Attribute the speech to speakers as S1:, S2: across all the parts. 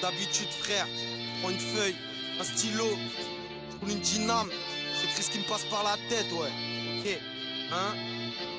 S1: Comme d'habitude, frère, prends une feuille, un stylo, je roule une dyname, j'écris ce qui me passe par la tête, ouais. Ok, hein?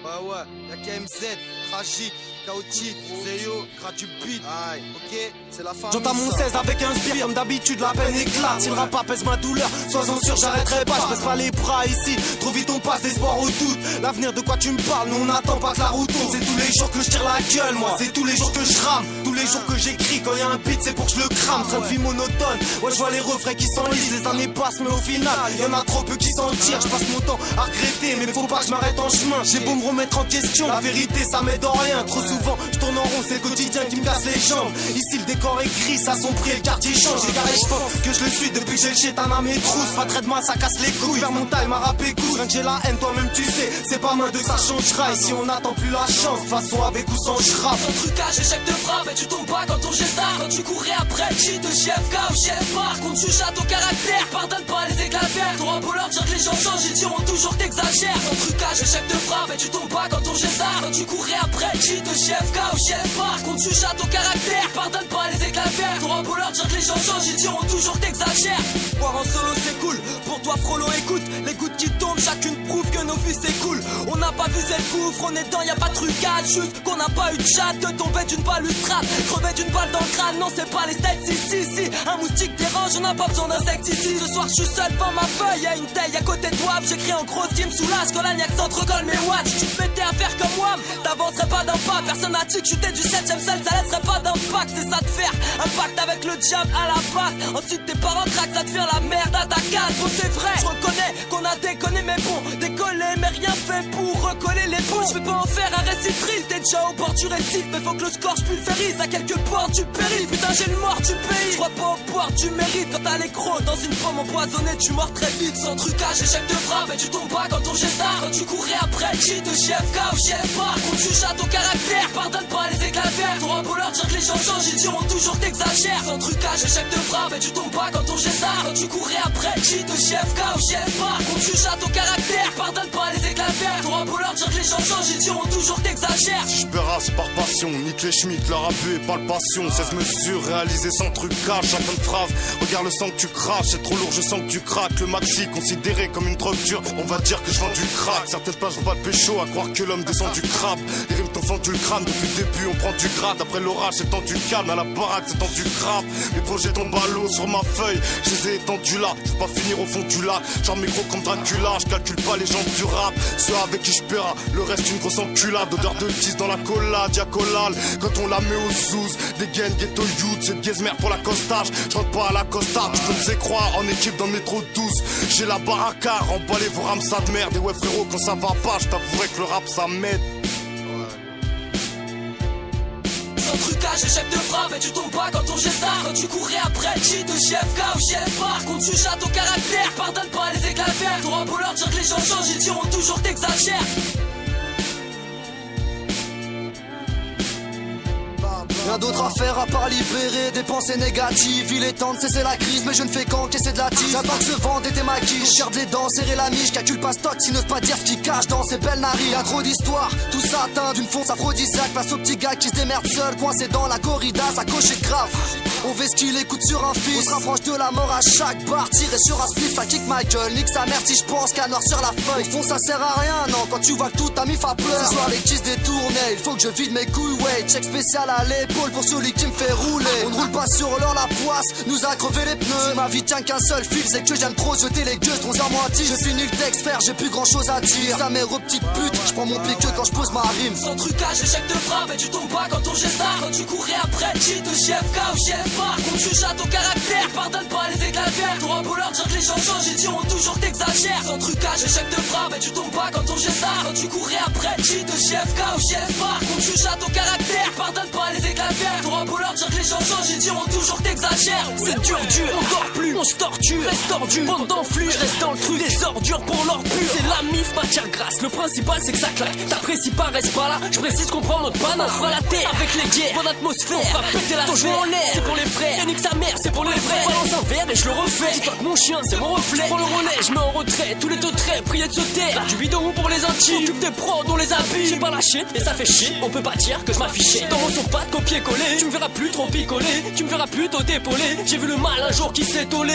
S1: Ouais, y'a KMZ, tragique, chaotique, Zeyo, gratuit beat, aïe, ok, c'est la famille.
S2: J'entends mon 16 avec un sbire, comme d'habitude la peine éclate. Si le rap apaise ma douleur, sois-en sûr j'arrêterai pas. Je baisse pas les bras ici, trop vite on passe d'espoir au doute. L'avenir de quoi tu me parles, nous on attend pas que la route tourne. C'est tous les jours que je tire la gueule moi, c'est tous les jours que je rame. Tous les jours que j'écris, quand y'a un beat c'est pour que je le crame. Train de vie monotone, ouais je vois les refrains qui s'enlisent. Les années passent mais au final, y'en a trop peu qui s'en tirent. Je passe mon temps à regretter, mais faut pas que je m'arrête en chemin. J'ai beau me remettre en question, la vérité ça m'aide en rien. Trop souvent je tourne en rond, c'est le quotidien qui me casse les jambes. Ici le décor est gris, ça son prix, le quartier change. J'ai garé, je pense que je le suis depuis que j'ai le chétan à mes trousses. Pas de traitement, ça casse les couilles. Vers mon time à rapper coups. Rien que j'ai la haine, toi-même tu sais. C'est pas mal de que ça changera. Ici on attend plus la chance. De toute façon, avec ou sans je rappe.
S3: Sans trucage, échec de frappe, et tu tombes pas quand ton geste quand tu courais après le cheat de JFK ou chef par contre tu jattes ton caractère. Pardonne pas les éclats verts. T'auras beau leur dire que les gens changent, ils diront toujours que t'exagères. Sans trucage, échec de frappe, et tu tombes pas quand ton geste quand tu courais après le cheat de JFK ou chef par contre tu jattes ton caractère. Pardonne pas les éclats verts. T'auras beau leur dire que les gens changent, ils diront toujours que t'exagères. Boire en solo c'est cool, pour toi Frollo écoute. Les gouttes qui tombent, chacune prouve que nos vies c'est cool. On n'a pas visé le gouffre, on est dedans, y'a pas de trucage. Juste qu'on n'a pas eu de chat, de tomber d'une balustrade, crever d'une balle dans le crâne, non c'est pas les steaks si. Un moustique dérange, on n'a pas besoin d'insecticide. Ce soir je suis seul devant ma feuille, y'a une taille à côté de toi. J'écris en gros ce qui me soulage, quand la niaque s'entrecolle mes watts. Tu te mettais à faire comme moi, t'avancerais pas d'un pas. Personne n'a dit que j'étais du 7ème sel, ça laisserait pas d'impact. C'est ça de faire un pacte avec le diable à la base. Ensuite tes parents craquent, ça te fait la merde à ta case. Bon c'est vrai, je reconnais qu'on a déconné mais bon, décoller mais rien fait pour recoller les bouts. Je vais pas en faire un récit triste, t'es déjà au bord du récif. Mais faut que le score je pulvérise à quelques portes du périph'. Putain j'ai le mort du pays, je crois pas au pouvoir du mérite. Quand t'as l'écro dans une pomme empoisonnée tu mords très vite. Sans trucage, échec de frappe, et tu tombes pas quand ton geste quand tu courais après le cheat de JFK ou chef par contre tu jattes ton caractère. Pardonne pas les éclats verts. T'auras beau leur dire que les gens changent, ils diront toujours que t'exagères. Sans trucage, échec de frappe, et tu tombes pas quand ton geste quand tu courais après le cheat de JFK ou chef par contre tu jattes ton caractère. Pardonne pas les éclats verts. T'auras beau leur dire que les gens changent, ils diront toujours que t'exagères.
S4: Si je paiera c'est par passion, nique les schmitts, leur abus et pas le passion. 16 mesures réalisées sans trucage, chacun de phrase. Regarde le sang que tu craches, c'est trop lourd, je sens que tu craques. Le maxi considéré comme une drogue dure, on va dire que je vends du crack. Certaines pages vont pas de pécho, à croire que l'homme descend du crabe. Les rimes t'ont fendu le crâne, depuis le début on prend du grade. Après l'orage c'est tendu calme, à la baraque c'est tendu grave. Mes projets tombent à l'eau sur ma feuille, je les ai étendus là. Je veux pas finir au fond du lac, genre micro comme Dracula. Je calcule pas les gens du rap, ceux avec qui je paiera. Le reste une grosse enculade, odeur de 10 dans la cola, diacolale. Quand on la met aux zouz, des gaines ghetto youth, c'est de guesmer pour l'accostage. Je rentre pas à la costard, tu peux me faisais croire en équipe dans le métro 12. J'ai la baraka, remballez vos rames ça de merde. Et ouais frérot quand ça va pas, je t'avouerai que le rap ça m'aide.
S3: Sans trucage, échec de frappe, et tu tombes pas quand ton geste quand tu courais après le cheat de JFK ou chef par contre tu jattes ton caractère. Pardonne pas les éclats verts. T'auras beau leur dire que les gens changent, ils diront toujours que t'exagères.
S2: Rien d'autre à faire à part libérer des pensées négatives. Il est temps de cesser la crise, mais je ne fais qu'encaisser de la tise. J'attends que se vendre et tes maquilles. Je garde les dents, serrer la miche. Calcule pas stock, si n'ose pas dire ce qui cache dans ces belles narines. Y'a trop d'histoires, tout ça atteint d'une fonce aphrodisiaque. Face au petit gars qui se démerde seul, coincé dans la corrida, sa coche est grave. On veut ce qu'il écoute sur un fil. On se rapproche de la mort à chaque bar. Tirer sur un spliff, ça kick ma gueule. Nique sa mère si je pense qu'à noir sur la feuille. Au fond, ça sert à rien, non. Quand tu vois que tout ta mif a pleurer. Ce soir, les kisses détournés. Il faut que je vide mes couilles, ouais. Check spécial à l'épaule pour celui qui me fait rouler. On ne roule pas sur l'or, la poisse nous a crevé les pneus. Si ma vie tient qu'un seul fil, c'est que j'aime trop jeter les gueux. 11h moins 10, je finis le texte, frère, j'ai plus grand chose à dire. Ça mère aux petites putes, je prends mon pied que quand je pose ma rime.
S3: Sans trucage, échec de frappe, et tu tombes pas quand ton geste quand tu courais après le cheat de JFK ou chef par contre tu jattes ton caractère. Pardonne pas les éclats verts. T'auras beau leur dire que les gens changent, ils diront toujours que t'exagères. Sans trucage, échec de frappe, et tu tombes pas quand ton geste quand tu courais après le cheat de JFK ou chef par contre tu jattes ton caractère. Pardonne pas les éclats verts. T'auras beau leur dire que les gens changent, ils diront toujours que t'exagères.
S5: C'est dur, on dort plus, on
S3: se torture, reste tordu, bande d'enflure, je reste dans le truc, des ordures pour leur pur. C'est la mif, matière grasse, le principal c'est que ça claque. T'apprécies pas, reste pas là, je précise qu'on prend notre banane. On fera la terre avec les guerres, bonne atmosphère, on fera péter la sphère en l'air, c'est pour les frères, Yannick sa mère, c'est pour les vrais. Balance un verre et je le refais, dis-toi que mon chien c'est mon reflet. Prends le relais, je mets en retrait, tous les deux traits, priez de se taire. Du bidon pour les intimes, occupe des prods, on les habille. J'ai pas lâché et ça fait chier, on peut pas dire que je m'affichais. Dans mon son pas de copier-coller, tu me verras plus trop picoler, tu me verras plus t'au dépolé. J'ai vu le mal un jour qui s'est tollé.